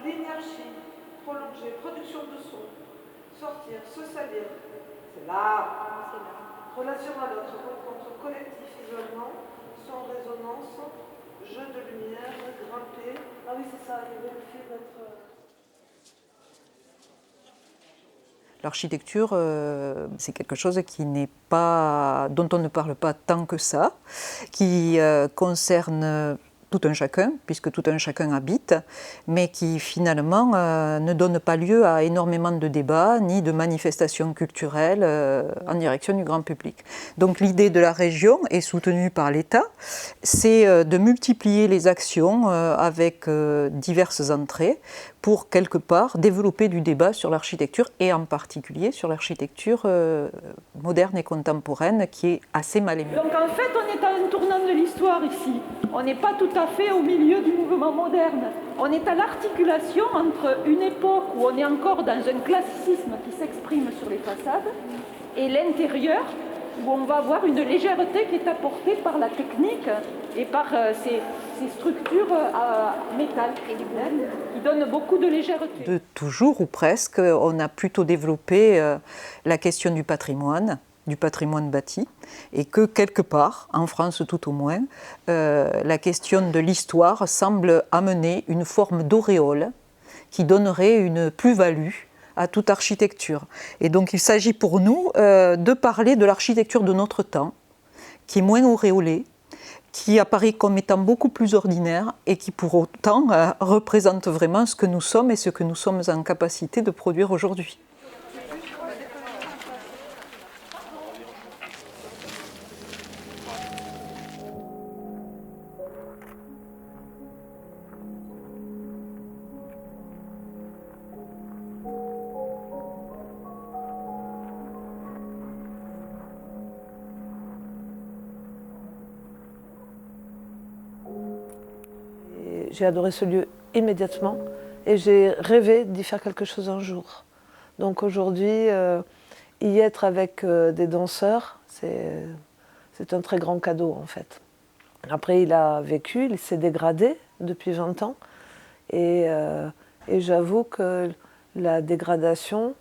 l'énergie prolongée, production de son, sortir, se salir, c'est l'art. Relation à l'autre, rencontre, collectif, isolement, son, résonance, jeu de lumière, grimper. Ah oui, c'est ça, il y avait le fait d'être... L'architecture, c'est quelque chose qui n'est pas, dont on ne parle pas tant que ça, qui concerne tout un chacun, puisque tout un chacun habite, mais qui finalement ne donne pas lieu à énormément de débats ni de manifestations culturelles en direction du grand public. Donc l'idée de la région est soutenue par l'État, c'est de multiplier les actions avec diverses entrées pour quelque part développer du débat sur l'architecture et en particulier sur l'architecture moderne et contemporaine qui est assez mal aimée. Donc en fait on est à un tournant de l'histoire ici. On n'est pas tout à fait au milieu du mouvement moderne. On est à l'articulation entre une époque où on est encore dans un classicisme qui s'exprime sur les façades et l'intérieur où on va avoir une légèreté qui est apportée par la technique et par ces structures à métal qui donnent beaucoup de légèreté. De toujours ou presque, on a plutôt développé la question du patrimoine bâti, et que quelque part, en France tout au moins, la question de l'histoire semble amener une forme d'auréole qui donnerait une plus-value à toute architecture. Et donc il s'agit pour nous de parler de l'architecture de notre temps, qui est moins auréolée, qui apparaît comme étant beaucoup plus ordinaire et qui pour autant représente vraiment ce que nous sommes et ce que nous sommes en capacité de produire aujourd'hui. J'ai adoré ce lieu immédiatement et j'ai rêvé d'y faire quelque chose un jour. Donc aujourd'hui, y être avec des danseurs, c'est un très grand cadeau en fait. Après, il a vécu, il s'est dégradé depuis 20 ans et j'avoue que la dégradation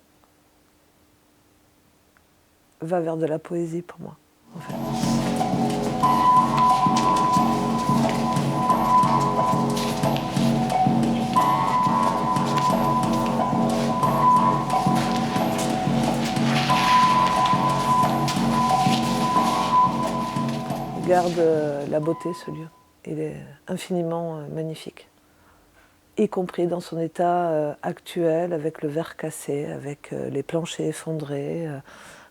va vers de la poésie pour moi, en fait. Il garde la beauté, ce lieu. Il est infiniment magnifique. Y compris dans son état actuel, avec le verre cassé, avec les planchers effondrés,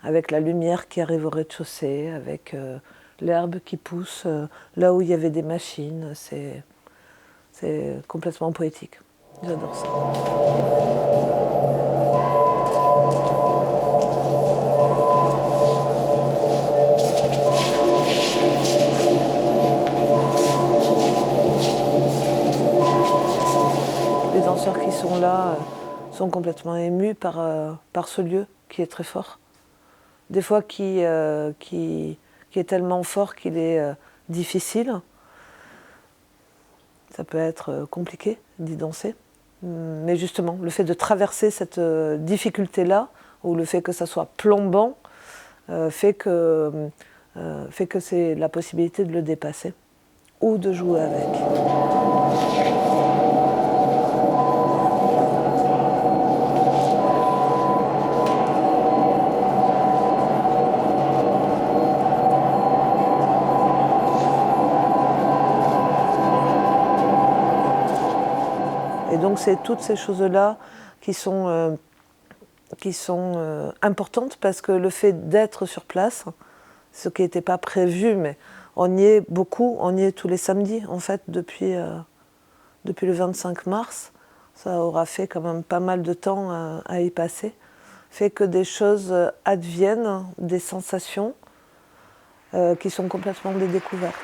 avec la lumière qui arrive au rez-de-chaussée, avec l'herbe qui pousse là où il y avait des machines. C'est complètement poétique. J'adore ça. Les danseurs qui sont là sont complètement émus par ce lieu qui est très fort. Des fois qui est tellement fort qu'il est difficile. Ça peut être compliqué d'y danser. Mais justement, le fait de traverser cette difficulté-là, ou le fait que ça soit plombant, fait que c'est la possibilité de le dépasser ou de jouer avec. Et donc c'est toutes ces choses-là qui sont importantes parce que le fait d'être sur place, ce qui n'était pas prévu, mais on y est beaucoup, on y est tous les samedis en fait depuis le 25 mars. Ça aura fait quand même pas mal de temps à y passer. Fait que des choses adviennent, des sensations qui sont complètement des découvertes.